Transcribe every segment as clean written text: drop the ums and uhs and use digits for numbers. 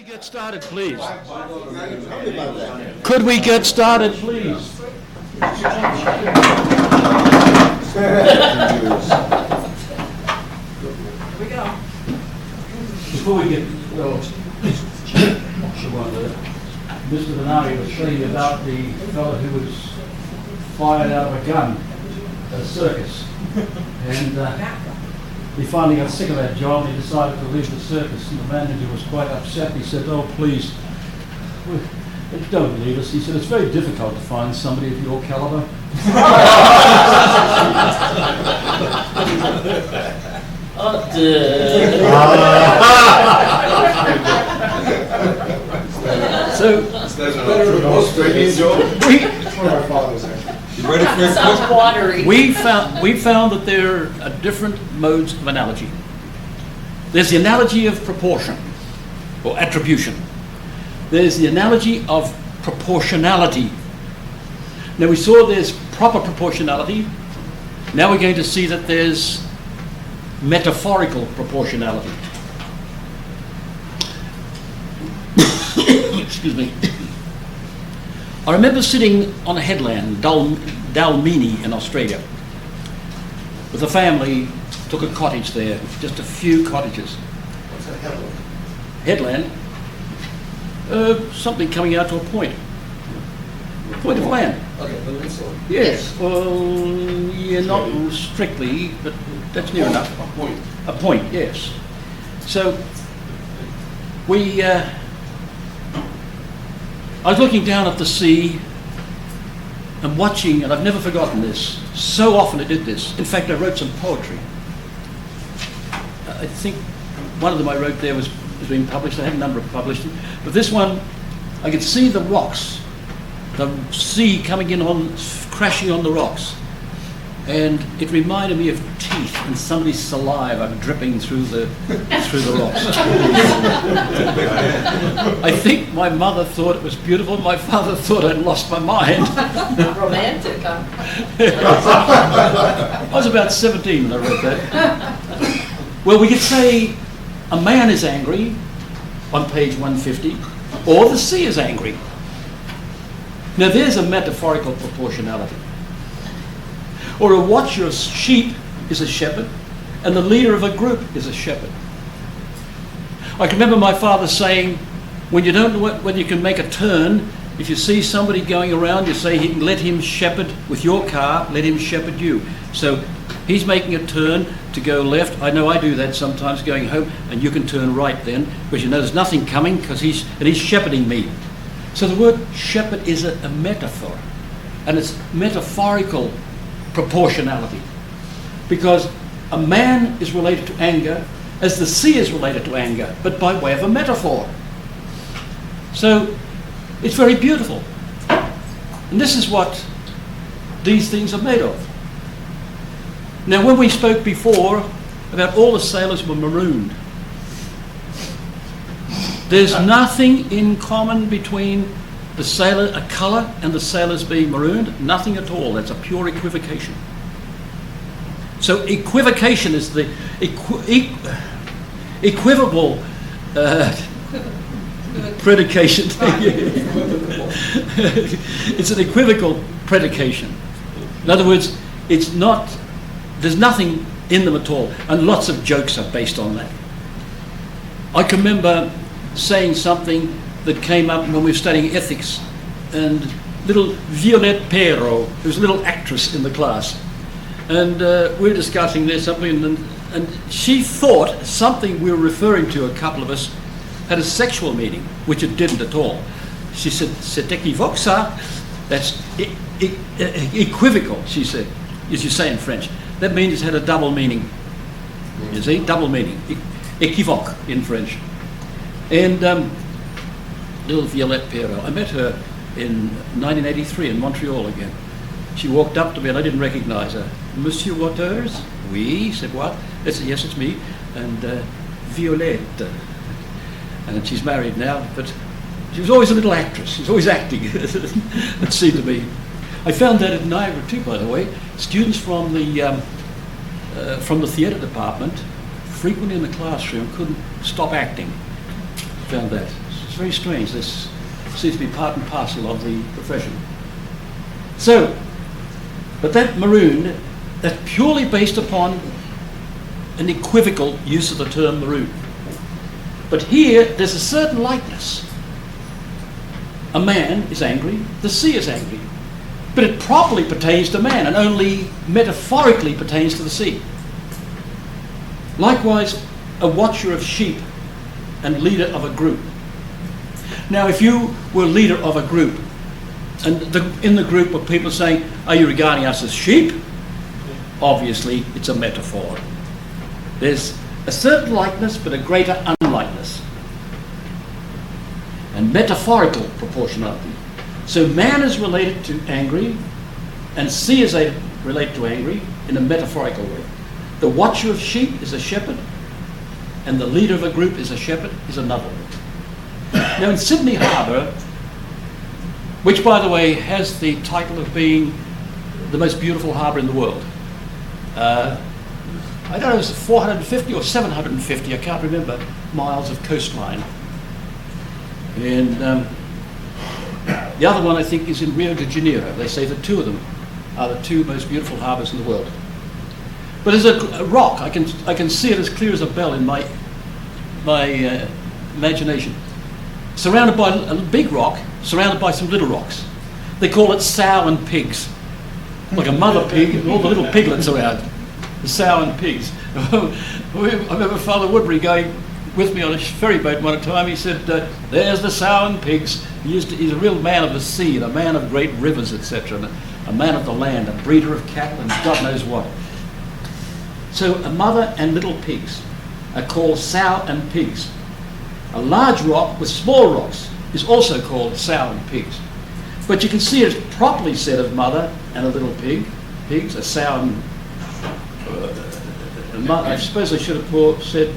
get started, please? Could we get started, please? Here we go. Before we get, well, Mr. Benari was saying about the fellow who was fired out of a gun at a circus. And he finally got sick of that job and he decided to leave the circus. And the manager was quite upset. He said, "Oh, please, don't leave us." He said, "It's very difficult to find somebody of your caliber." Oh, dear. So, You ready for it? Sounds watery. we found that there are different modes of analogy. There's the analogy of proportion or attribution. There's the analogy of proportionality. Now we saw there's proper proportionality. Now we're going to see that there's metaphorical proportionality. Excuse me. I remember sitting on a headland, Dalmini in Australia, with a family, took a cottage there, just a few cottages. What's a headland? Headland? Something coming out to a point. Point of land. Okay, peninsula. Yes, well, yeah, not strictly, but that's near enough. A point. A point, yes. So, I was looking down at the sea and watching, and I've never forgotten this. So often I did this. In fact, I wrote some poetry. I think one of them I wrote there was being published. I had a number of published. But this one, I could see the rocks, the sea coming in crashing on the rocks. And it reminded me of teeth and somebody's saliva dripping through the rocks. I think my mother thought it was beautiful. My father thought I'd lost my mind. Romantic, huh? I was about 17 when I wrote that. Well, we could say a man is angry on page 150, or the sea is angry. Now there's a metaphorical proportionality. Or a watcher of sheep is a shepherd, and the leader of a group is a shepherd. I can remember my father saying, when you don't know whether you can make a turn, if you see somebody going around, you say, let him shepherd with your car, let him shepherd you. So he's making a turn to go left. I know I do that sometimes going home, and you can turn right then, because you know there's nothing coming, because he's shepherding me. So the word shepherd is a metaphor, and it's metaphorical proportionality, because a man is related to anger as the sea is related to anger, but by way of a metaphor. So it's very beautiful, and this is what these things are made of. Now, when we spoke before about all the sailors were marooned, there's nothing in common between the sailor, a colour, and the sailors being marooned. Nothing at all. That's a pure equivocation. So equivocation is the equivocal predication. It's an equivocal predication. In other words, it's not. There's nothing in them at all, and lots of jokes are based on that. I can remember saying something that came up when we were studying ethics, and little Violette Pero, who's a little actress in the class, and we were discussing there something, and she thought something we were referring to, a couple of us, had a sexual meaning, which it didn't at all. She said, "C'est équivoque ça." That's equivocal, she said, as you say in French. That means it had a double meaning. You see, double meaning. Équivoque in French. And little Violette Pero, I met her in 1983 in Montreal again. She walked up to me and I didn't recognize her. "Monsieur Waters?" "Oui." Said, "What?" I said, "Yes, it's me." And Violette. And she's married now, but she was always a little actress. She was always acting, it seemed to me. I found that at Niagara too, by the way. Students from the theatre department, frequently in the classroom, couldn't stop acting. Found that. It's very strange. This seems to be part and parcel of the profession. So, but that maroon, that's purely based upon an equivocal use of the term maroon. But here, there's a certain likeness. A man is angry, the sea is angry. But it properly pertains to man and only metaphorically pertains to the sea. Likewise, a watcher of sheep and leader of a group. Now, if you were leader of a group, and in the group were people saying, are you regarding us as sheep? Obviously, it's a metaphor. There's a certain likeness, but a greater unlikeness. And metaphorical proportionality. So man is related to angry, and sea is related to angry in a metaphorical way. The watcher of sheep is a shepherd, and the leader of a group is a shepherd, is another. Now in Sydney Harbour, which by the way has the title of being the most beautiful harbour in the world, I don't know, it's 450 or 750, I can't remember, miles of coastline. And the other one I think is in Rio de Janeiro. They say the two of them are the two most beautiful harbours in the world. But there's a rock, I can see it as clear as a bell in my imagination. Surrounded by a big rock, surrounded by some little rocks. They call it sow and pigs. Like a mother pig and all the little piglets around. The sow and pigs. I remember Father Woodbury going with me on a ferry boat one time. He said, there's the sow and pigs. He's a real man of the sea and a man of great rivers, etc. And a man of the land, a breeder of cattle and God knows what. So a mother and little pigs are called sow and pigs. A large rock with small rocks is also called sow and pigs. But you can see it's properly said of mother and a little pigs, a sow and I suppose I should have said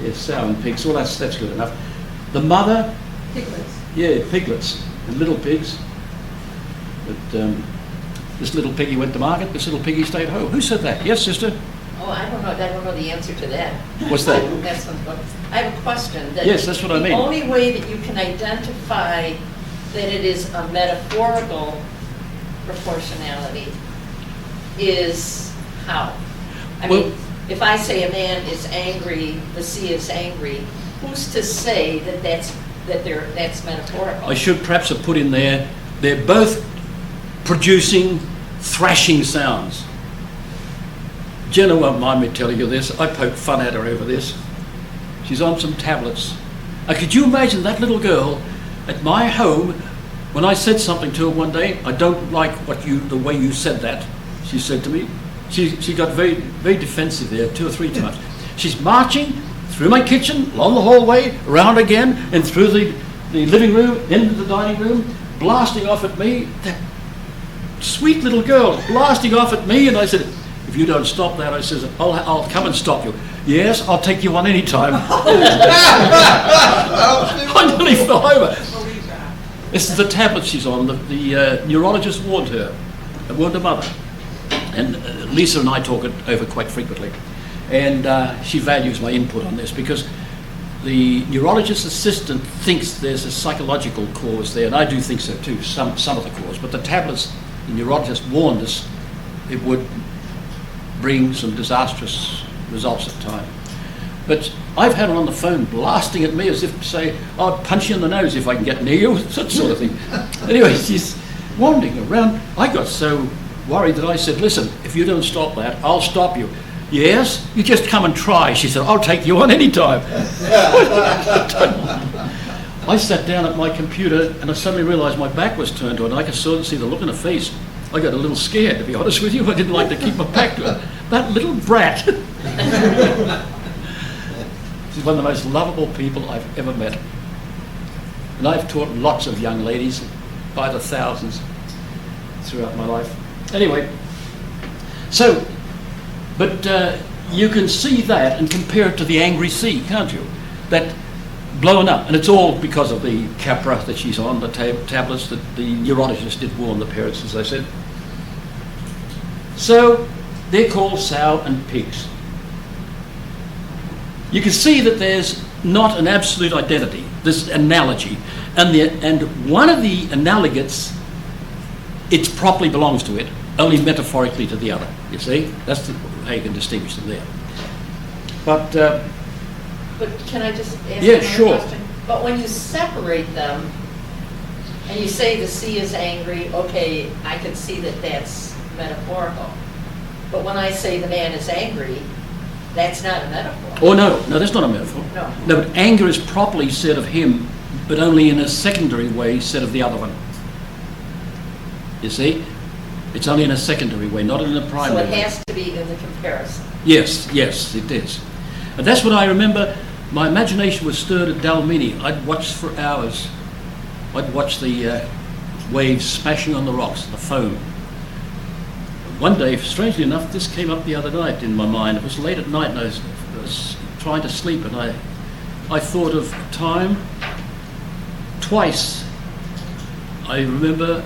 yes, sow and pigs. Well, that's good enough. The mother, Piglets. yeah, piglets and little pigs. But this little piggy went to market. This little piggy stayed home. Who said that? Yes, sister. Oh, I don't know. I don't know the answer to that. What's that? I have a question. Yes, that's what I mean. The only way that you can identify that it is a metaphorical proportionality is how? I mean, if I say a man is angry, the sea is angry, who's to say that that's metaphorical? I should perhaps have put in there, they're both producing thrashing sounds. Jenna won't mind me telling you this. I poke fun at her over this. She's on some tablets. Could you imagine that little girl at my home when I said something to her one day? I don't like the way you said that, she said to me. She got very, very defensive there 2 or 3 times. She's marching through my kitchen, along the hallway, around again, and through the living room, into the dining room, blasting off at me. That sweet little girl blasting off at me, and I said, if you don't stop that, I says, I'll come and stop you. Yes, I'll take you on any time. I nearly fell over. This is the tablet she's on. The neurologist warned her, warned her mother. And Lisa and I talk it over quite frequently. And she values my input on this because the neurologist's assistant thinks there's a psychological cause there, and I do think so too, some of the cause. But the tablets, the neurologist warned us it would bring some disastrous results at the time. But I've had her on the phone blasting at me as if to say, I'll punch you in the nose if I can get near you, such sort of thing. Anyway, she's wandering around. I got so worried that I said, listen, if you don't stop that, I'll stop you. Yes, you just come and try. She said, I'll take you on any time. I sat down at my computer and I suddenly realized my back was turned to her and I could sort of see the look in her face. I got a little scared, to be honest with you. I didn't like to keep my back to her. That little brat. She's one of the most lovable people I've ever met. And I've taught lots of young ladies by the thousands throughout my life. Anyway, so, but you can see that and compare it to the angry sea, can't you? That blown up, and it's all because of the Capra that she's on, the tablets that the neurologist did warn the parents, as I said. So, they're called sow and pigs. You can see that there's not an absolute identity, this analogy. And one of the analogates, it properly belongs to it, only metaphorically to the other, you see? That's how you can distinguish them there. But can I just ask yeah, another sure. question? But when you separate them, and you say the sea is angry, okay, I can see that that's metaphorical. But when I say the man is angry, that's not a metaphor. Oh, no, that's not a metaphor. No. But anger is properly said of him, but only in a secondary way said of the other one. You see? It's only in a secondary way, not in a So primary it way. has to be in the comparison. Yes, it is. And that's what I remember. My imagination was stirred at Dalmini. I'd watch for hours. I'd watch the waves smashing on the rocks, the foam. One day, strangely enough, this came up the other night in my mind. It was late at night and I was trying to sleep, and I thought of time. Twice I remember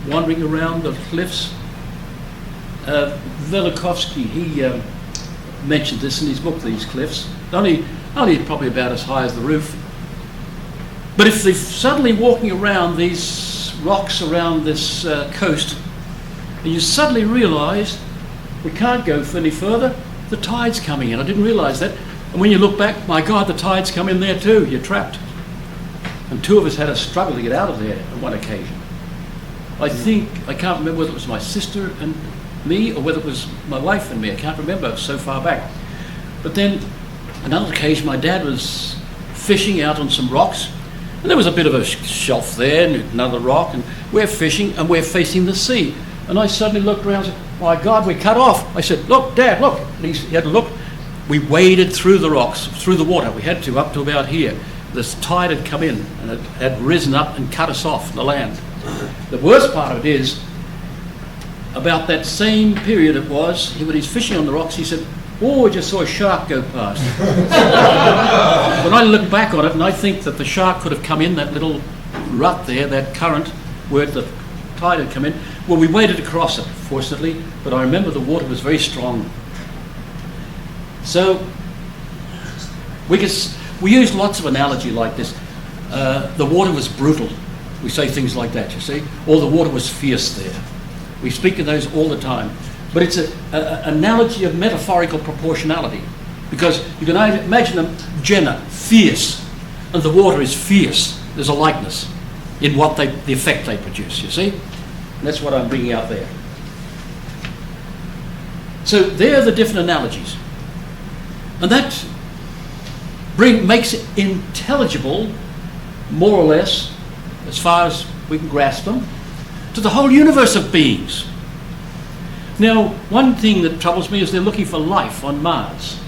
wandering around the cliffs. Velikovsky, he mentioned this in his book, These Cliffs. Only probably about as high as the roof. But if they're suddenly walking around these rocks around this coast, and you suddenly realise we can't go any further, the tide's coming in. I didn't realise that. And when you look back, my God, the tide's come in there too. You're trapped. And two of us had a struggle to get out of there on one occasion. I can't remember whether it was my sister and me or whether it was my wife and me. I can't remember, it's so far back. But then another occasion, my dad was fishing out on some rocks, and there was a bit of a shelf there and another rock, and we're fishing and we're facing the sea. And I suddenly looked around and said, my God, we're cut off. I said, look, Dad, look. And he had to look. We waded through the rocks, through the water. We had to, up to about here. This tide had come in and it had risen up and cut us off the land. The worst part of it is, about that same period it was, when he's fishing on the rocks, he said, oh, I just saw a shark go past. When I look back on it, and I think that the shark could have come in that little rut there, that current, where the tide had come in. Well, we waded across it, fortunately, but I remember the water was very strong. So, we use lots of analogy like this. The water was brutal. We say things like that, you see. Or the water was fierce there. We speak of those all the time. But it's an analogy of metaphorical proportionality. Because you can imagine them, Jenna, fierce, and the water is fierce. There's a likeness in what the effect they produce, you see. And that's what I'm bringing out there. So there are the different analogies. And that makes it intelligible, more or less, as far as we can grasp them, to the whole universe of beings. Now, one thing that troubles me is they're looking for life on Mars.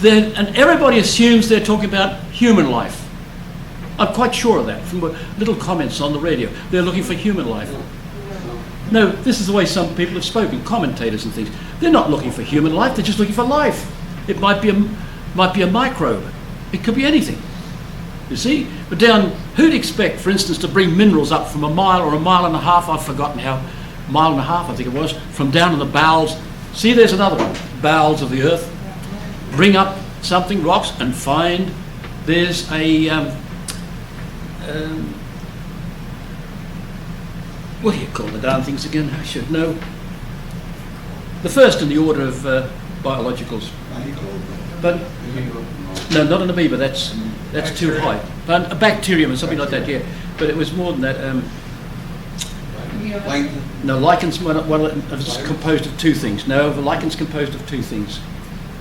And everybody assumes they're talking about human life. I'm quite sure of that from little comments on the radio. They're looking for human life. No, this is the way some people have spoken, commentators and things. They're not looking for human life, they're just looking for life. It might be a microbe. It could be anything. You see? But who'd expect, for instance, to bring minerals up from a mile or a mile and a half, I've forgotten how, mile and a half I think it was, from down in the bowels. See, there's another one, bowels of the earth. Bring up something, rocks, and find there's a, what do you call the darn things again? I should know. The first in the order of biologicals. But no, not an amoeba. That's too high. But a bacterium or something like that. Yeah, but it was more than that. No, lichens. Well, it's composed of two things. No, the lichen's composed of two things.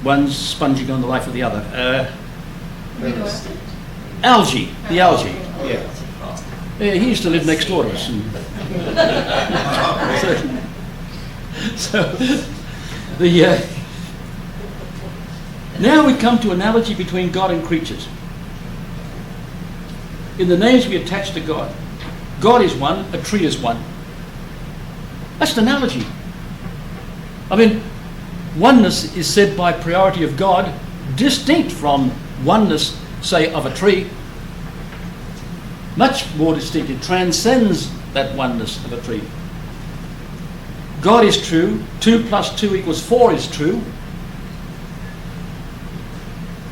One's sponging on the life of the other. Algae. The algae. Yeah. Yeah, he used to live next door to us. Now we come to analogy between God and creatures. In the names we attach to God, God is one, a tree is one. That's an analogy. I mean, oneness is said by priority of God, distinct from oneness, say, of a tree. Much more distinct. It transcends that oneness of a tree. God is true. 2 + 2 = 4 is true.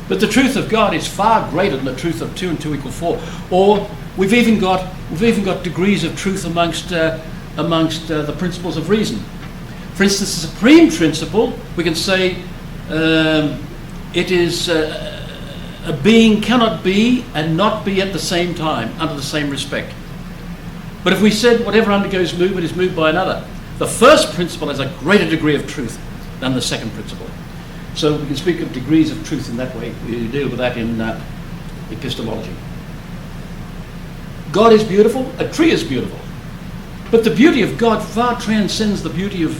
But the truth of God is far greater than the truth of 2 and 2 equal 4. Or we've even got degrees of truth amongst the principles of reason. For instance, the supreme principle, we can say it is a being cannot be and not be at the same time under the same respect. But if we said whatever undergoes movement is moved by another, the first principle has a greater degree of truth than the second principle. So we can speak of degrees of truth in that way. We deal with that in epistemology. God is beautiful, a tree is beautiful. But the beauty of God far transcends the beauty of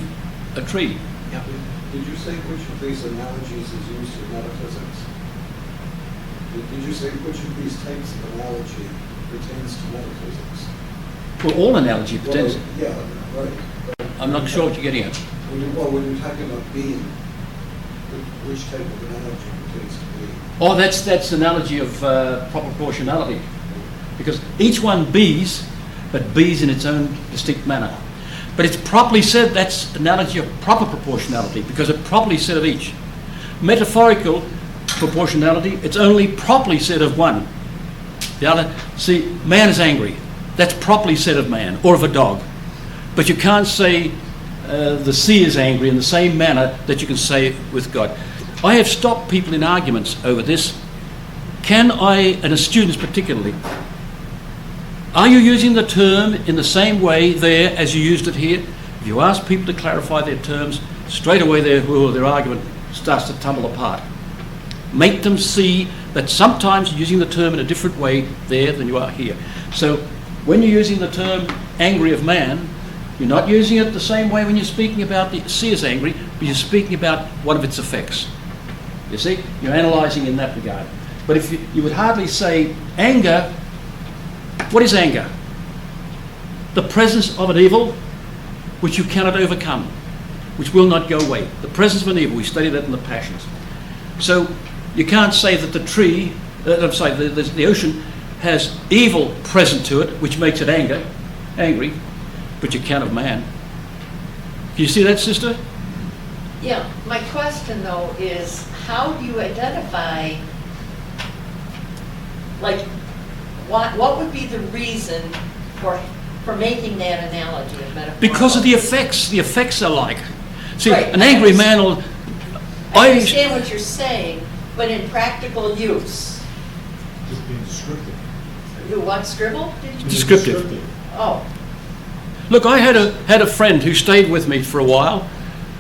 a tree. Yeah. Did you say which of these analogies is used in metaphysics? Did you say which of these types of analogy pertains to metaphysics? Well, all analogy pertains. Well, yeah, right. I'm not sure what you're getting at. When you're talking about being, which type of analogy pertains to being? Oh, that's analogy of proper proportionality. Because each one bees, but bees in its own distinct manner. But it's properly said that's analogy of proper proportionality, because it properly said of each. Metaphorical proportionality, it's only properly said of one. The other, see, man is angry. That's properly said of man, or of a dog. But you can't say the sea is angry in the same manner that you can say with God. I have stopped people in arguments over this. Can I, and as students particularly, are you using the term in the same way there as you used it here? If you ask people to clarify their terms, straight away their argument starts to tumble apart. Make them see that sometimes you're using the term in a different way there than you are here. So when you're using the term angry of man, you're not using it the same way when you're speaking about the sea is angry, but you're speaking about one of its effects. You see? You're analysing in that regard. But if you would hardly say anger. What is anger? The presence of an evil which you cannot overcome, which will not go away. The presence of an evil, we studied that in the Passions. So you can't say that the ocean has evil present to it, which makes it angry, but you can of man. Do you see that, sister? Yeah, my question though is, how do you identify, like, what would be the reason for making that analogy of metaphor? Because of the effects. The effects are like. See, Right, an angry man will... I understand what you're saying, but in practical use. Just being descriptive. You want scribble? Descriptive. Oh, Look, I had a friend who stayed with me for a while,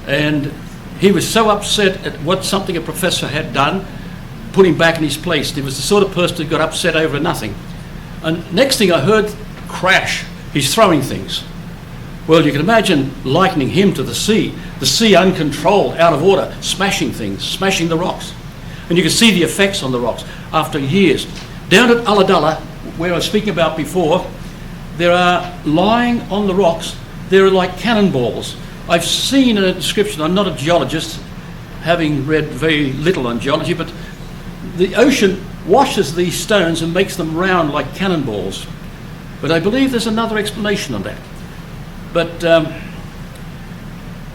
and he was so upset at something a professor had done, put him back in his place. He was the sort of person who got upset over nothing. And next thing I heard, crash, he's throwing things. Well, you can imagine likening him to the sea uncontrolled, out of order, smashing things, smashing the rocks. And you can see the effects on the rocks after years. Down at Ulladulla, where I was speaking about before, there are, lying on the rocks, there are like cannonballs. I've seen a description, I'm not a geologist, having read very little on geology, but the ocean washes these stones and makes them round like cannonballs. But I believe there's another explanation on that. But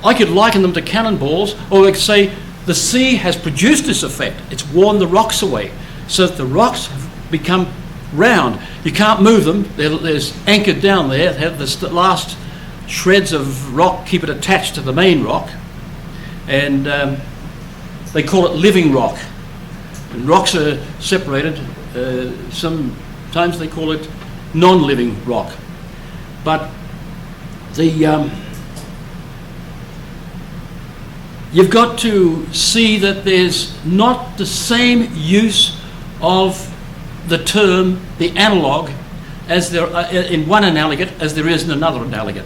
I could liken them to cannonballs, or I could say the sea has produced this effect. It's worn the rocks away, so that the rocks have become round. You can't move them. There's anchored down there. They have the last shreds of rock, keep it attached to the main rock. And they call it living rock. And rocks are separated. Sometimes they call it non-living rock. But you've got to see that there's not the same use of the term, the analogue, as there in one analogate as there is in another analogate.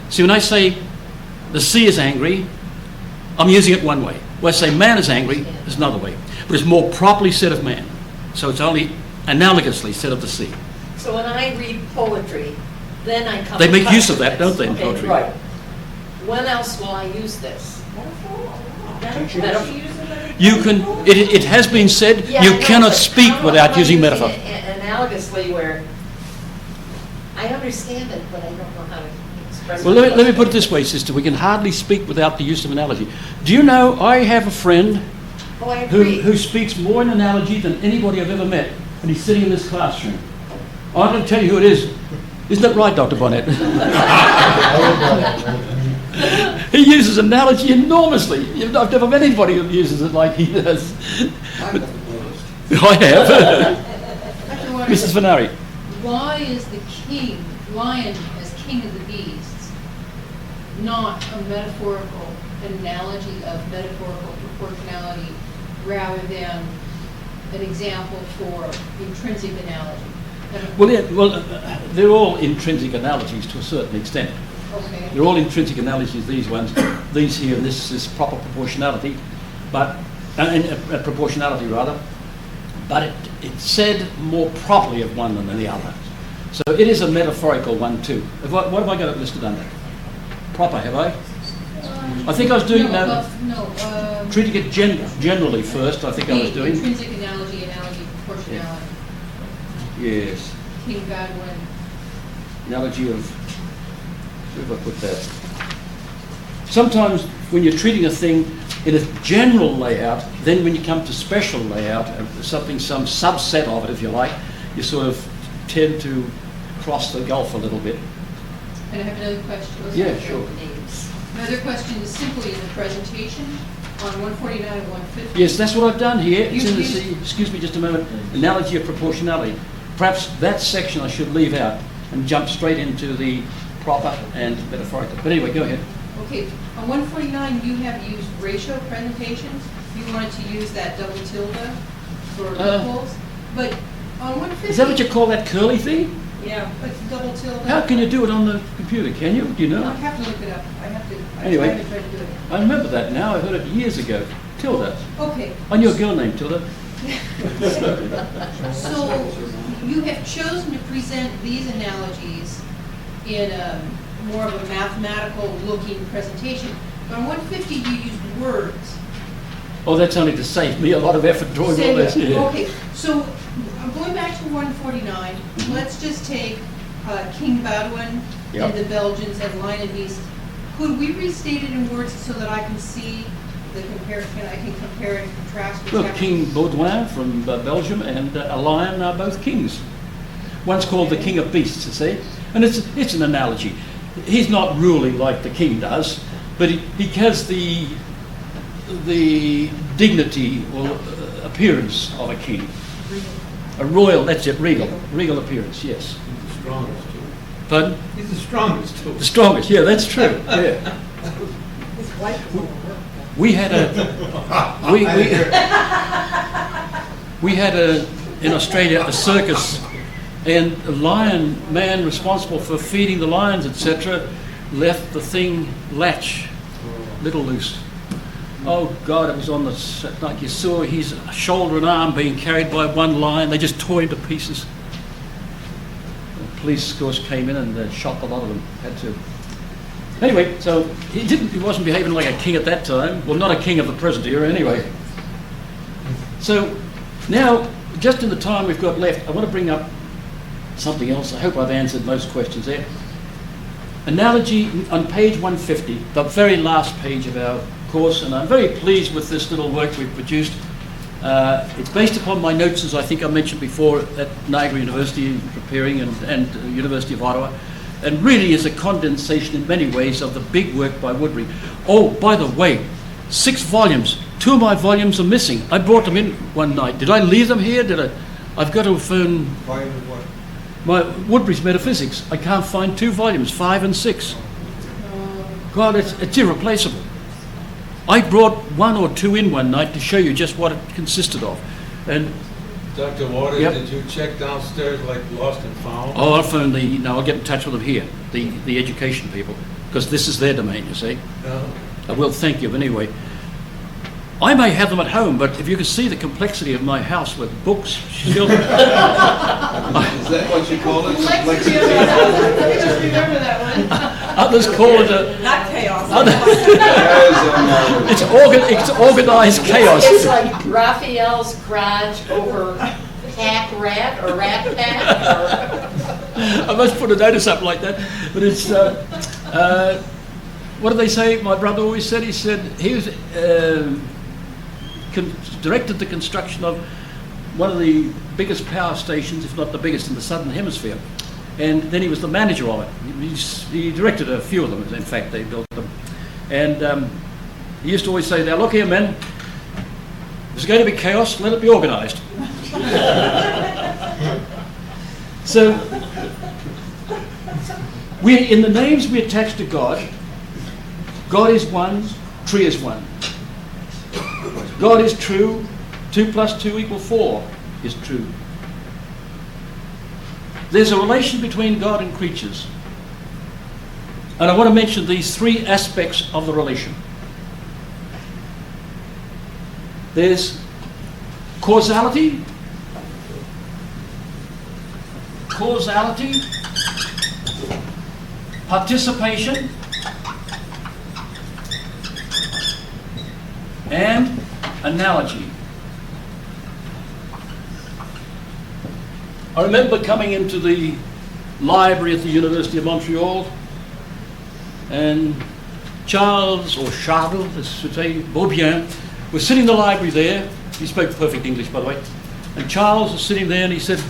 See, when I say the sea is angry, I'm using it one way. When I say man is angry, there's another way. But it's more properly said of man. So it's only analogously said of the sea. so when I read poetry, then I come They in make touch use of with that, this. don't they, in Okay, poetry? right. When else will I use this? Metaphor. You can. It has been said Yeah, I you know, cannot but speak how without am I using using metaphor. it analogously, where I understand it, but I don't know how to express it. Well, let me put it this way, sister. We can hardly speak without the use of analogy. Do you know, I have a friend Oh, I agree. who speaks more in analogy than anybody I've ever met, and he's sitting in this classroom. I'm going to tell you who it is. Isn't that right, Dr. Bonnet? He uses analogy enormously. I've never met anybody who uses it like he does. But I have. Mrs. Venari. Why is the lion as king of the beasts not a metaphorical analogy of metaphorical proportionality rather than an example for intrinsic analogy? They're all intrinsic analogies to a certain extent. Okay. They're all intrinsic analogies, these ones. These here, and this is proper proportionality, but proportionality rather. But it's said more properly of one than the other. So it is a metaphorical one too. What have I got it listed under? Proper, have I? I think I was doing treating it generally first. I think I was doing intrinsic analogy, proportionality. Yes. King Godwin. Analogy of. Where have I put that? Sometimes when you're treating a thing in a general layout, then when you come to special layout, some subset of it, if you like, you sort of tend to cross the gulf a little bit. And I have another question. Yeah, sure. Another question is simply in the presentation on 149 and 150. Yes, that's what I've done here. It's in the, excuse me just a moment, analogy of proportionality. Perhaps that section I should leave out and jump straight into the proper and metaphorical. But anyway, go ahead. Okay, on 149 you have used ratio presentations. You wanted to use that double tilde for equals. But on 150... Is that what you call that curly thing? Yeah, it's double tilde. How can you do it on the computer? Can you? Do you know? I have to look it up. Anyway, I tried to do it. I remember that now. I heard it years ago. Tilda. Okay. I knew a girl named Tilda. So you have chosen to present these analogies in more of a mathematical looking presentation. But on 150 you used words. Oh, that's only to save me a lot of effort drawing all this. Yeah. Okay, so going back to 149, let's just take King Baudouin and the Belgians and Lion and Beast. Could we restate it in words so that I can see the comparison? I can compare and contrast. Well, King Baudouin from Belgium and a lion are both kings. One's called the King of Beasts, you see, and it's an analogy. He's not ruling like the king does, but he has the dignity or appearance of a king. A royal, that's it, regal appearance, yes. He's the strongest too. Pardon? He's the strongest too. The strongest, yeah, that's true. Yeah. We had in Australia a circus, and the lion man responsible for feeding the lions, etc., left the thing latch little loose. Oh God, it was on the, like you saw his shoulder and arm being carried by one lion. They just tore him to pieces. The police, of course, came in and shot a lot of them. Had to. Anyway, so he wasn't behaving like a king at that time. Well, not a king of the present era anyway. So now, just in the time we've got left, I want to bring up something else. I hope I've answered most questions there. Analogy on page 150, the very last page of our course, and I'm very pleased with this little work we've produced. It's based upon my notes, as I think I mentioned before, at Niagara University preparing and University of Ottawa, and really is a condensation in many ways of the big work by Woodbury. Oh, by the way, 6 volumes. 2 of my volumes are missing. I brought them in one night. Did I leave them here? I've got to phone... Volume what? My Woodbury's Metaphysics. I can't find 2 volumes, 5 and 6. God, it's irreplaceable. I brought 1 or 2 in one night to show you just what it consisted of. And Dr. Waters, Yep. Did you check downstairs like lost and found? oh, I'll get in touch with them here, the education people, because this is their domain, you see. No. I will thank you anyway. I may have them at home, but if you could see the complexity of my house with books, children. Is that what you call it? Complexity of it. I just remember that one. Others call it a... Not chaos. It's organized chaos. It's like Raphael's garage over hack rat or rat pack. I must put a notice up like that. But it's... what do they say? My brother always said, he was... directed the construction of one of the biggest power stations, if not the biggest in the southern hemisphere. And then he was the manager of it. He directed a few of them, in fact, they built them. And he used to always say, now look here, men, if there's going to be chaos, let it be organised. So, in the names we attach to God, God is one, tree is one. God is true, 2 + 2 = 4 is true. There's a relation between God and creatures. And I want to mention these 3 aspects of the relation. There's causality, participation, and analogy. I remember coming into the library at the University of Montreal, and Charles as should say, Beaubien, was sitting in the library there. He spoke perfect English, by the way. And Charles was sitting there, and he said,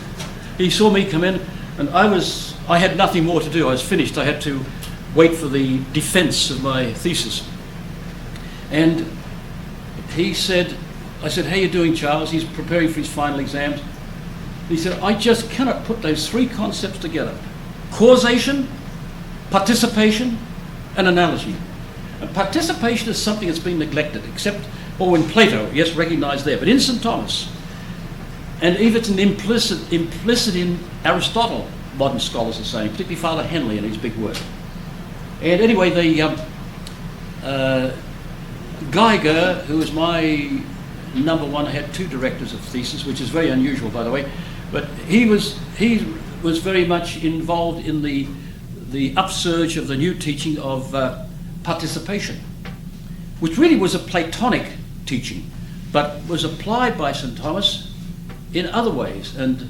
he saw me come in, and I had nothing more to do. I was finished. I had to wait for the defense of my thesis. And he said, I said, how are you doing, Charles? He's preparing for his final exams. He said, I just cannot put those 3 concepts together. Causation, participation, and analogy. And participation is something that's been neglected, except, in Plato, yes, recognized there, but in St. Thomas, and even it's an implicit in Aristotle, modern scholars are saying, particularly Father Henley in his big work. And anyway, Geiger, who was my number 1, I had 2 directors of thesis, which is very unusual, by the way, but he was very much involved in the upsurge of the new teaching of participation, which really was a Platonic teaching, but was applied by St. Thomas in other ways. And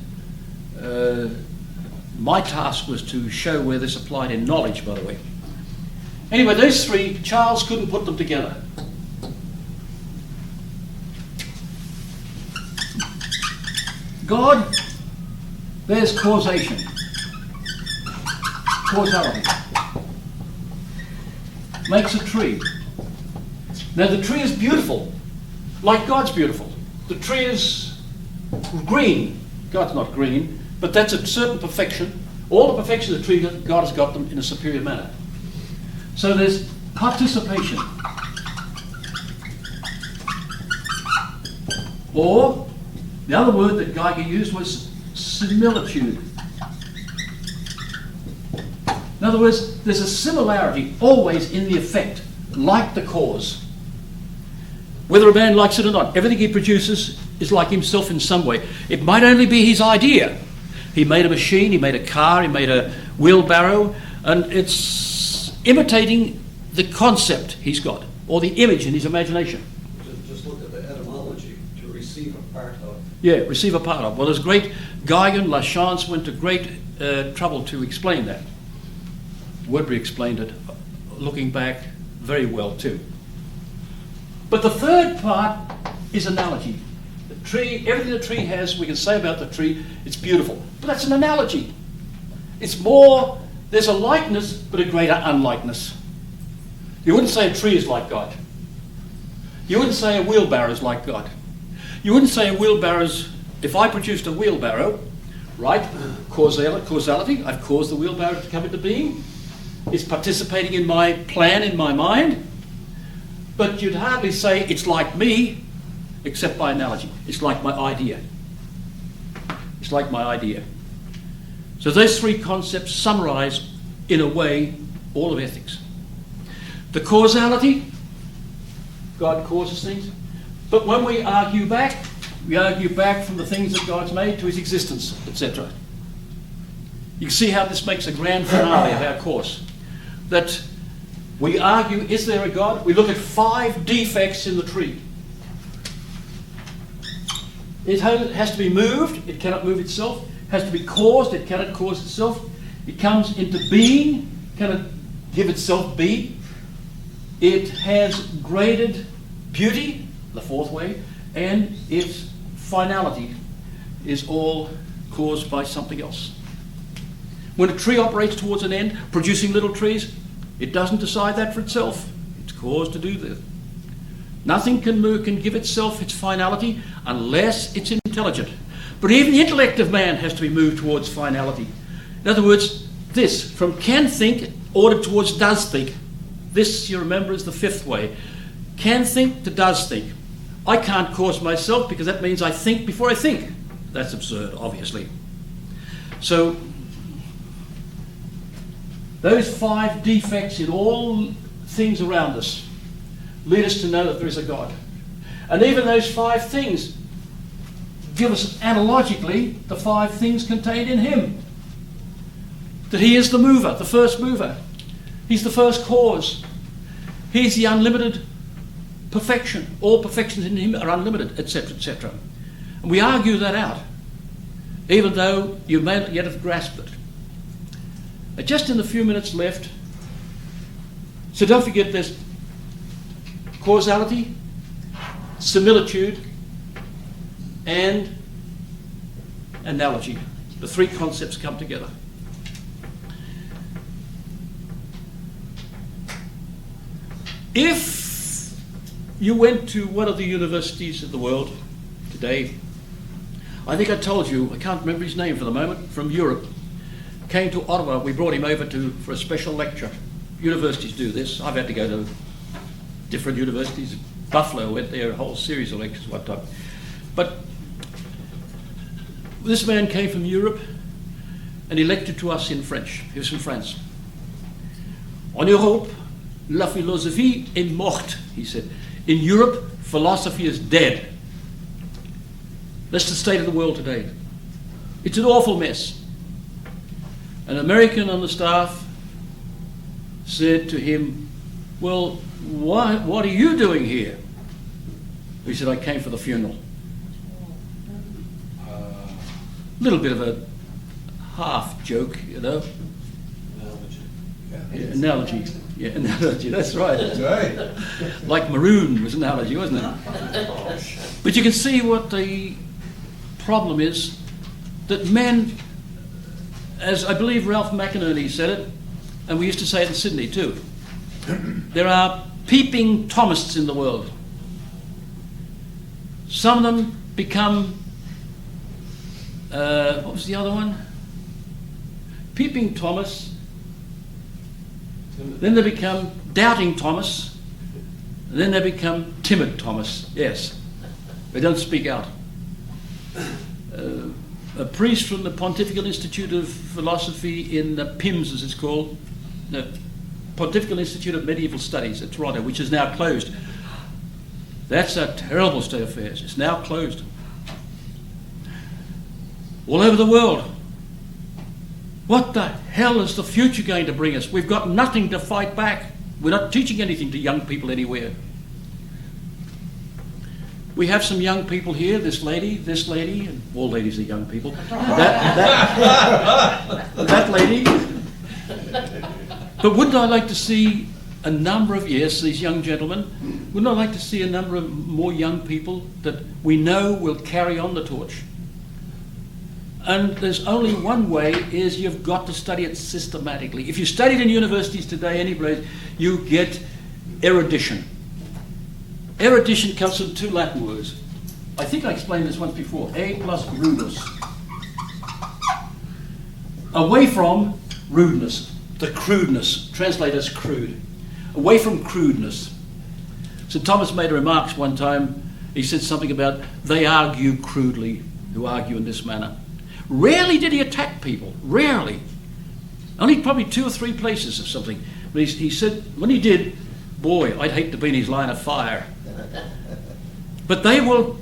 my task was to show where this applied in knowledge, by the way. Anyway, those 3, Charles couldn't put them together. God, there's causation, causality, makes a tree. Now the tree is beautiful, like God's beautiful. The tree is green. God's not green, but that's a certain perfection. All the perfection of the tree, God has got them in a superior manner. So there's participation. Or, the other word that Geiger used was similitude. In other words, there's a similarity always in the effect, like the cause. Whether a man likes it or not, everything he produces is like himself in some way. It might only be his idea. He made a machine, he made a car, he made a wheelbarrow, and it's imitating the concept he's got, or the image in his imagination. Just look at the etymology, to receive a part of. Yeah, receive a part of. Well, there's great, Geiger and Lachance went to great trouble to explain that. Woodbury explained it, looking back, very well too. But the third part is analogy. The tree, everything the tree has, we can say about the tree, it's beautiful. But that's an analogy. It's more, there's a likeness, but a greater unlikeness. You wouldn't say a tree is like God. You wouldn't say a wheelbarrow is like God. You wouldn't say a wheelbarrow's, if I produced a wheelbarrow, right, causality, I've caused the wheelbarrow to come into being. It's participating in my plan in my mind. But you'd hardly say it's like me, except by analogy. It's like my idea. It's like my idea. So those 3 concepts summarize, in a way, all of ethics. The causality, God causes things. But when we argue back from the things that God's made to his existence, etc. You can see how this makes a grand finale of our course. That we argue, is there a God? We look at 5 defects in the tree. It has to be moved, it cannot move itself. It has to be caused, it cannot cause itself. It comes into being, cannot give itself be. It has graded beauty, the 4th way, and its finality is all caused by something else. When a tree operates towards an end, producing little trees, it doesn't decide that for itself. It's caused to do this. Nothing can give itself its finality unless it's intelligent. But even the intellect of man has to be moved towards finality. In other words, this, from can think, ordered towards does think. This, you remember, is the fifth way. Can think to does think. I can't cause myself because that means I think before I think. That's absurd, obviously. So, those 5 defects in all things around us lead us to know that there is a God. And even those 5 things give us analogically the 5 things contained in him. That he is the mover, the first mover. He's the first cause. He's the unlimited perfection. All perfections in him are unlimited, etc., etc. And we argue that out, even though you may not yet have grasped it. Just in the few minutes left, so don't forget there's causality, similitude, and analogy. The 3 concepts come together. If you went to one of the universities of the world today, I think I told you, I can't remember his name for the moment, from Europe, came to Ottawa. We brought him over for a special lecture. Universities do this. I've had to go to different universities. Buffalo went there, a whole series of lectures one time. But this man came from Europe and he lectured to us in French. He was from France. En Europe, la philosophie est morte, he said. In Europe, philosophy is dead. That's the state of the world today. It's an awful mess. An American on the staff said to him, well, what are you doing here? He said, I came for the funeral. Little bit of a half joke, you know. Analogy. Yeah, analogy, that's right. That's right. Like maroon was analogy, wasn't it? But you can see what the problem is, that men, as I believe Ralph McInerney said it, and we used to say it in Sydney too, there are peeping Thomists in the world. Some of them become, what was the other one? Peeping Thomas. Then they become doubting Thomas. And then they become timid Thomas. Yes. They don't speak out. A priest from the Pontifical Institute of Philosophy in PIMS, as it's called, the Pontifical Institute of Medieval Studies at Toronto, which is now closed. That's a terrible state of affairs. It's now closed. All over the world. What the hell is the future going to bring us? We've got nothing to fight back. We're not teaching anything to young people anywhere. We have some young people here, this lady, and all ladies are young people. That lady. But wouldn't I like to see a number of, yes, these young gentlemen, wouldn't I like to see a number of more young people that we know will carry on the torch? And there's only one way, is you've got to study it systematically. If you studied in universities today, anywhere, you get erudition. Erudition comes from 2 Latin words. I think I explained this once before. E plus rudus. Away from rudeness, the crudeness. Translate as crude. Away from crudeness. St. Thomas made a remark one time. He said something about, they argue crudely, who argue in this manner. Rarely did he attack people. Rarely. Only probably 2 or 3 places or something. But he said, when he did, boy, I'd hate to be in his line of fire. But they will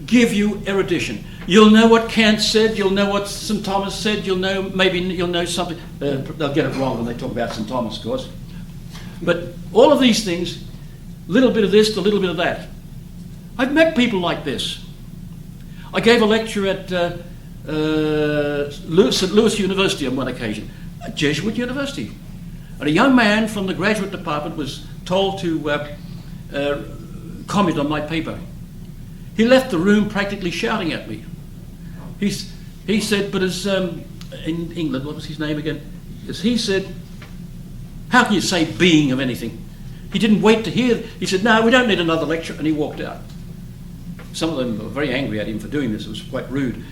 give you erudition. You'll know what Kant said, you'll know what St. Thomas said, you'll know something. They'll get it wrong when they talk about St. Thomas, of course. But all of these things, a little bit of this, a little bit of that. I've met people like this. I gave a lecture at St. Louis University on one occasion, a Jesuit university. And a young man from the graduate department was told to comment on my paper. He left the room practically shouting at me. He said, but as in England, what was his name again? As he said, how can you say being of anything? He didn't wait to hear. He said, no, we don't need another lecture, and he walked out. Some of them were very angry at him for doing this. It was quite rude.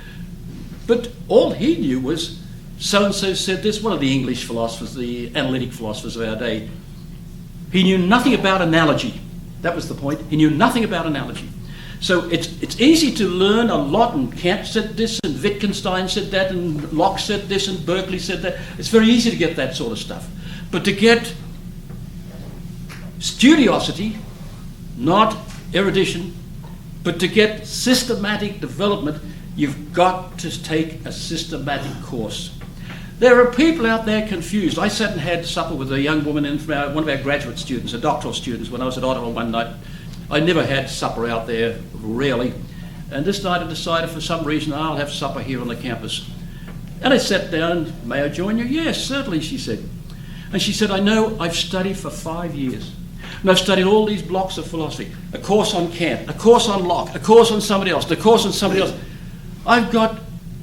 But all he knew was, so-and-so said this, one of the English philosophers, the analytic philosophers of our day. He knew nothing about analogy. That was the point. He knew nothing about analogy. So it's easy to learn a lot, and Kant said this, and Wittgenstein said that, and Locke said this, and Berkeley said that. It's very easy to get that sort of stuff. But to get studiosity, not erudition, but to get systematic development, you've got to take a systematic course. There are people out there confused. I sat and had supper with a young woman from one of our graduate students, a doctoral student, when I was at Ottawa one night. I never had supper out there, rarely. And this night I decided for some reason I'll have supper here on the campus. And I sat down, may I join you? Yes, certainly, she said. And she said, I know I've studied for 5 years. And I've studied all these blocks of philosophy. A course on Kant, a course on Locke, a course on somebody else, a course on somebody else. I've got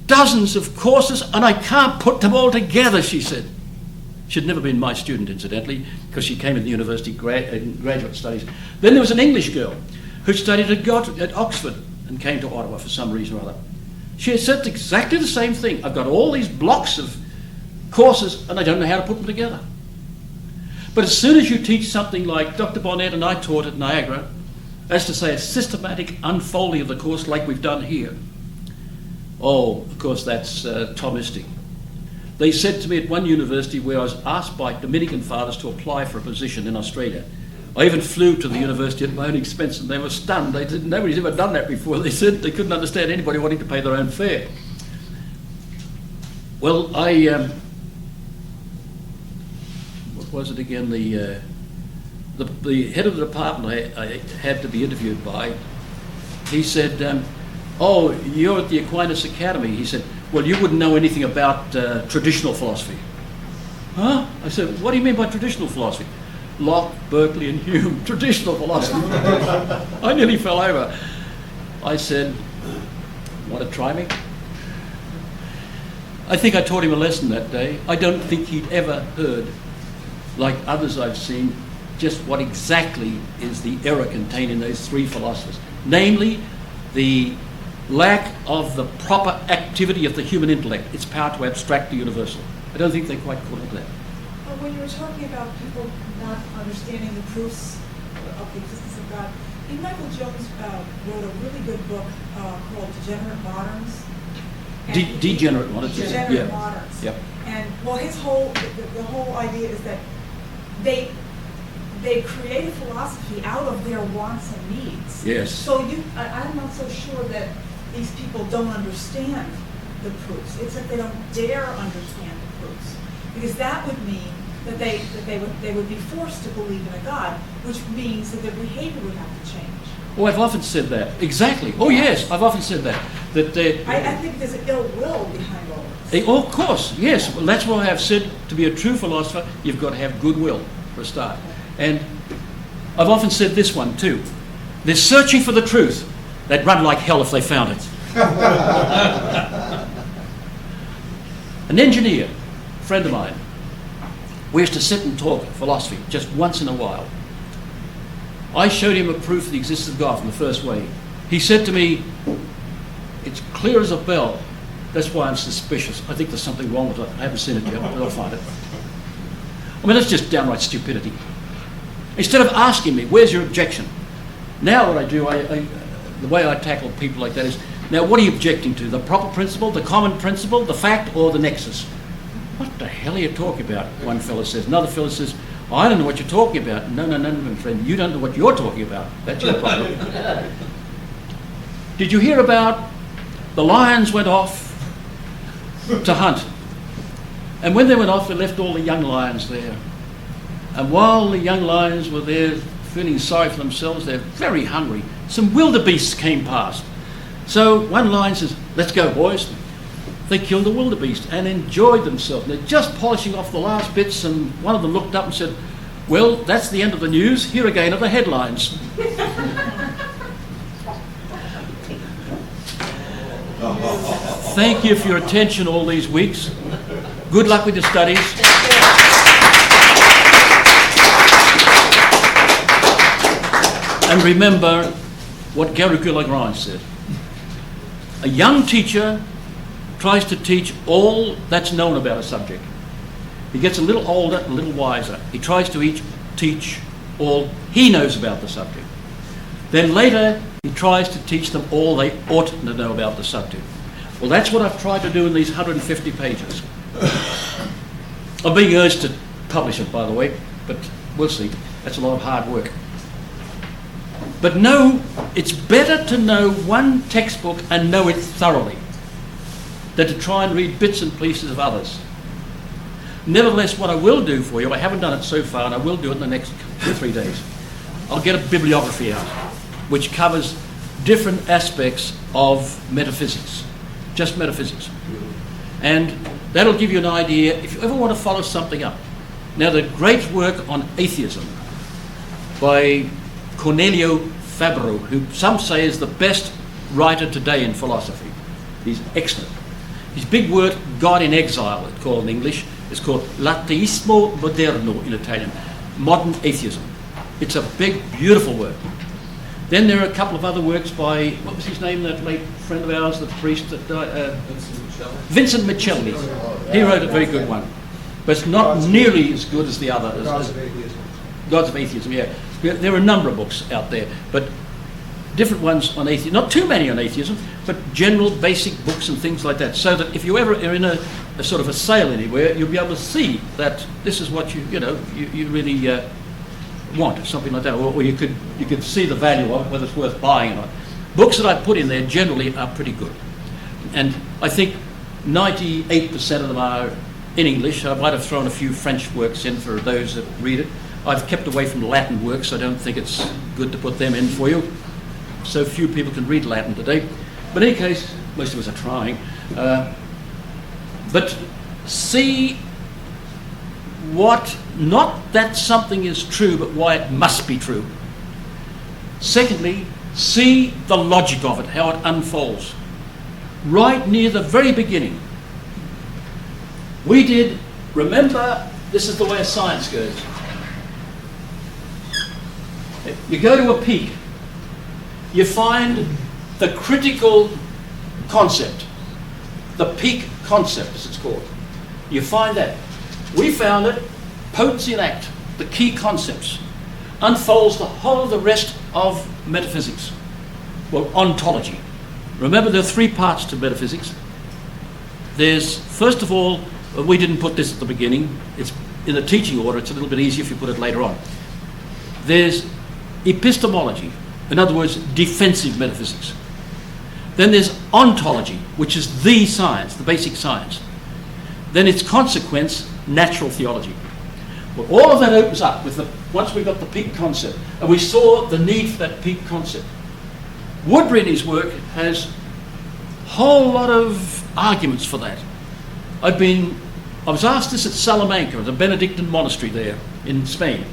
dozens of courses and I can't put them all together, she said. She'd never been my student, incidentally, because she came in the university in graduate studies. Then there was an English girl who studied at Oxford and came to Ottawa for some reason or other. She had said exactly the same thing. I've got all these blocks of courses and I don't know how to put them together. But as soon as you teach something like Dr. Bonnet and I taught at Niagara, that's to say a systematic unfolding of the course like we've done here. Oh, of course, that's Thomistic. They said to me at one university where I was asked by Dominican fathers to apply for a position in Australia. I even flew to the university at my own expense and they were stunned. They said, nobody's ever done that before. They said they couldn't understand anybody wanting to pay their own fare. Well, what was it again? The head of the department I had to be interviewed by, he said, oh, you're at the Aquinas Academy. He said, well, you wouldn't know anything about traditional philosophy. Huh? I said, what do you mean by traditional philosophy? Locke, Berkeley, and Hume, traditional philosophy. I nearly fell over. I said, want to try me? I think I taught him a lesson that day. I don't think he'd ever heard, like others I've seen, just what exactly is the error contained in those three philosophers. Namely, the lack of the proper activity of the human intellect, its power to abstract the universal. I don't think they quite caught on to that. But when you were talking about people not understanding the proofs of the existence of God, Michael Jones wrote a really good book called Degenerate Moderns. Degenerate Moderns. Degenerate Moderns. Yep. And well, his whole the whole idea is that they create a philosophy out of their wants and needs. Yes. So I'm not so sure that these people don't understand the proofs. It's that they don't dare understand the proofs, because that would mean that they would be forced to believe in a God, which means that their behavior would have to change. Oh, I've often said that. Exactly. Oh, yes, I've often said that. I think there's an ill will behind all this. Oh, of course, yes. Well, that's why I've said to be a true philosopher, you've got to have goodwill for a start. And I've often said this one too. They're searching for the truth. They'd run like hell if they found it. An engineer, a friend of mine, we used to sit and talk philosophy just once in a while. I showed him a proof of the existence of God from the first way. He said to me, it's clear as a bell. That's why I'm suspicious. I think there's something wrong with it. I haven't seen it yet, but I'll find it. I mean, that's just downright stupidity. Instead of asking me, where's your objection? Now what I do, the way I tackle people like that is, now what are you objecting to? The proper principle, the common principle, the fact, or the nexus? What the hell are you talking about? One fellow says. Another fellow says, I don't know what you're talking about. No, my friend, you don't know what you're talking about. That's your problem. Did you hear about the lions went off to hunt? And when they went off, they left all the young lions there. And while the young lions were there feeling sorry for themselves, they're very hungry, some wildebeests came past. So one lion says, let's go, boys. They killed a wildebeest and enjoyed themselves. They're just polishing off the last bits, and one of them looked up and said, well, that's the end of the news. Here again are the headlines. thank you for your attention all these weeks. Good luck with your studies. And remember what Garrigou-Lagrange said. A young teacher tries to teach all that's known about a subject. He gets a little older, a little wiser. He tries to teach all he knows about the subject. Then later, he tries to teach them all they ought to know about the subject. Well, that's what I've tried to do in these 150 pages. I'm being urged to publish it, by the way, but we'll see. That's a lot of hard work. But no, it's better to know one textbook and know it thoroughly than to try and read bits and pieces of others. Nevertheless, what I will do for you, I haven't done it so far, and I will do it in the next 2 or 3 days. I'll get a bibliography out, which covers different aspects of metaphysics, just metaphysics. And that'll give you an idea if you ever want to follow something up. Now, the great work on atheism by Cornelio Fabro, who some say is the best writer today in philosophy. He's excellent. His big work, God in Exile, it's called in English, is called L'ateismo moderno in Italian, modern atheism. It's a big, beautiful work. Then there are a couple of other works by, what was his name, that late friend of ours, the priest that died? Vincent Michelli. He wrote a very good one. But it's not nearly as good as the other. Gods of Atheism. Gods of Atheism, yeah. There are a number of books out there, but different ones on atheism. Not too many on atheism, but general basic books and things like that. So that if you ever are in a sort of a sale anywhere, you'll be able to see that this is what you really want, something like that. Or you could see the value of it, whether it's worth buying or not. Books that I put in there generally are pretty good. And I think 98% of them are in English. I might have thrown a few French works in for those that read it. I've kept away from Latin works. I don't think it's good to put them in for you. So few people can read Latin today. But in any case, most of us are trying. But see not that something is true, but why it must be true. Secondly, see the logic of it, how it unfolds. Right near the very beginning. Remember, this is the way science goes. You go to a peak, you find the critical concept, the peak concept as it's called. You find that. We found it, potency and act, the key concepts, unfolds the whole of the rest of metaphysics. Well, ontology. Remember there are 3 parts to metaphysics. There's, first of all, we didn't put this at the beginning, it's in the teaching order, it's a little bit easier if you put it later on. There's epistemology, in other words, defensive metaphysics. Then there's ontology, which is the science, the basic science. Then its consequence, natural theology. Well, all of that opens up once we got the peak concept, and we saw the need for that peak concept. Woodbury in his work has a whole lot of arguments for that. I was asked this at Salamanca, the Benedictine monastery there in Spain.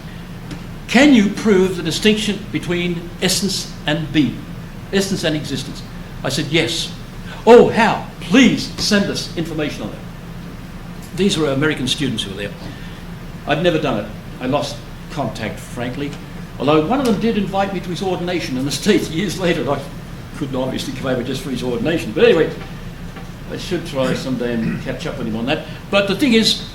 Can you prove the distinction between essence and being, essence and existence? I said, yes. Oh, how? Please send us information on it. These were American students who were there. I've never done it. I lost contact, frankly. Although one of them did invite me to his ordination in the States years later. And I couldn't obviously come over just for his ordination. But anyway, I should try someday and catch up with him on that. But the thing is,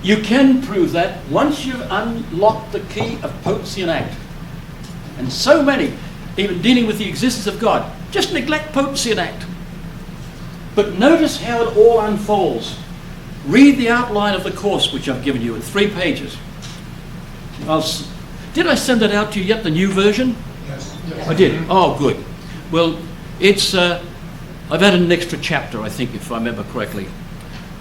you can prove that once you've unlocked the key of potency and act. And so many, even dealing with the existence of God, just neglect potency and act. But notice how it all unfolds. Read the outline of the course which I've given you in 3 pages. Did I send that out to you yet, the new version? Yes. I did. Oh, good. Well, it's I've added an extra chapter, I think, if I remember correctly.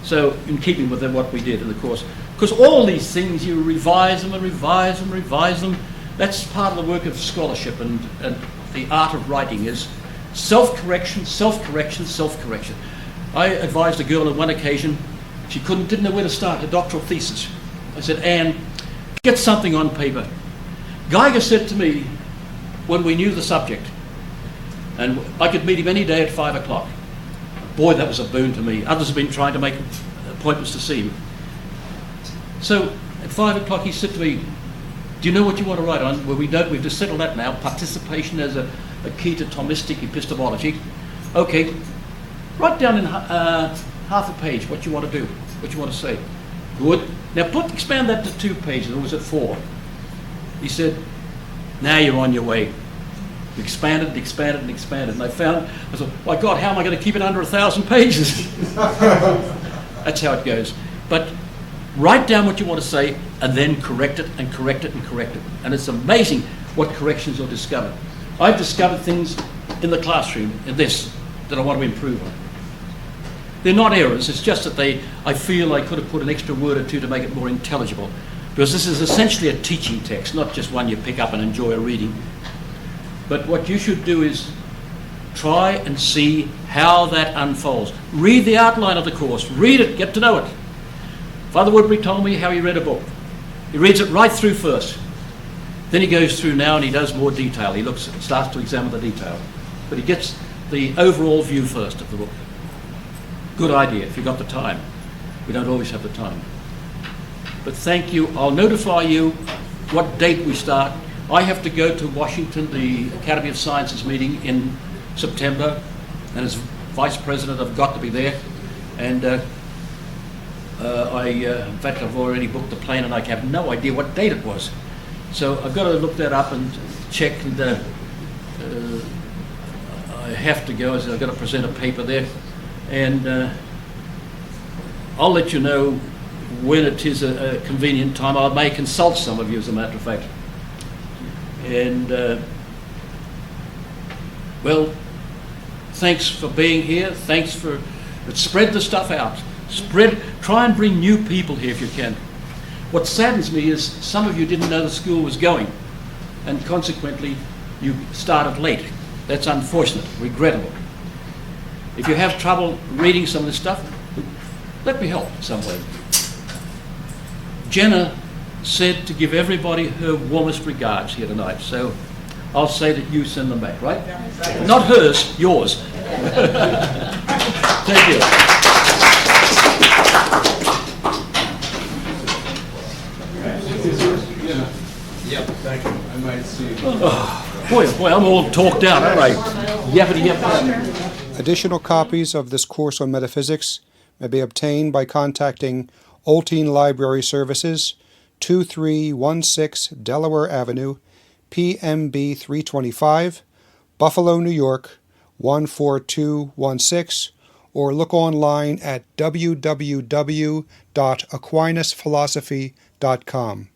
So, in keeping with what we did in the course. Because all these things, you revise them and revise them, revise them. That's part of the work of scholarship, and the art of writing is self-correction, self-correction, self-correction. I advised a girl on one occasion, she didn't know where to start her doctoral thesis. I said, Anne, get something on paper. Geiger said to me, when we knew the subject, and I could meet him any day at 5 o'clock, Boy, that was a boon to me. Others have been trying to make appointments to see me. So at 5 o'clock he said to me, do you know what you want to write on? Well, we've just settled that now. Participation as a key to Thomistic epistemology. Okay, write down in half a page what you want to do, what you want to say. Good. Now expand that to 2 pages, or was it 4? He said, now you're on your way. Expanded, and I thought, my God, how am I going to keep it under 1,000 pages? That's how it goes. But write down what you want to say, and then correct it, and correct it, and correct it. And it's amazing what corrections you'll discover. I've discovered things in the classroom, in this, that I want to improve on. They're not errors, it's just that I feel I could have put an extra word or 2 to make it more intelligible. Because this is essentially a teaching text, not just one you pick up and enjoy reading. But what you should do is try and see how that unfolds. Read the outline of the course. Read it, get to know it. Father Woodbury told me how he read a book. He reads it right through first. Then he goes through now and he does more detail. He starts to examine the detail. But he gets the overall view first of the book. Good idea if you've got the time. We don't always have the time. But thank you. I'll notify you what date we start. I have to go to Washington, the Academy of Sciences meeting in September, and as Vice President I've got to be there. And in fact I've already booked the plane and I have no idea what date it was. So I've got to look that up and check, and I have to go, as I've got to present a paper there. And I'll let you know when it is a convenient time. I may consult some of you, as a matter of fact. And well, thanks for being here. Thanks for spread the stuff out. Try and bring new people here if you can. What saddens me is some of you didn't know the school was going, and consequently you started late. That's unfortunate, regrettable. If you have trouble reading some of this stuff, let me help in some way. Jenna said to give everybody her warmest regards here tonight, so I'll say that you send them back, right? Yeah. Not hers, yours. Thank you. Yep, thank you. I might see. Boy, I'm all talked out, aren't I? Yappity yap. Additional copies of this course on metaphysics may be obtained by contacting Olteen Library Services, 2316 Delaware Avenue, PMB 325, Buffalo, New York 14216, or look online at www.aquinasphilosophy.com.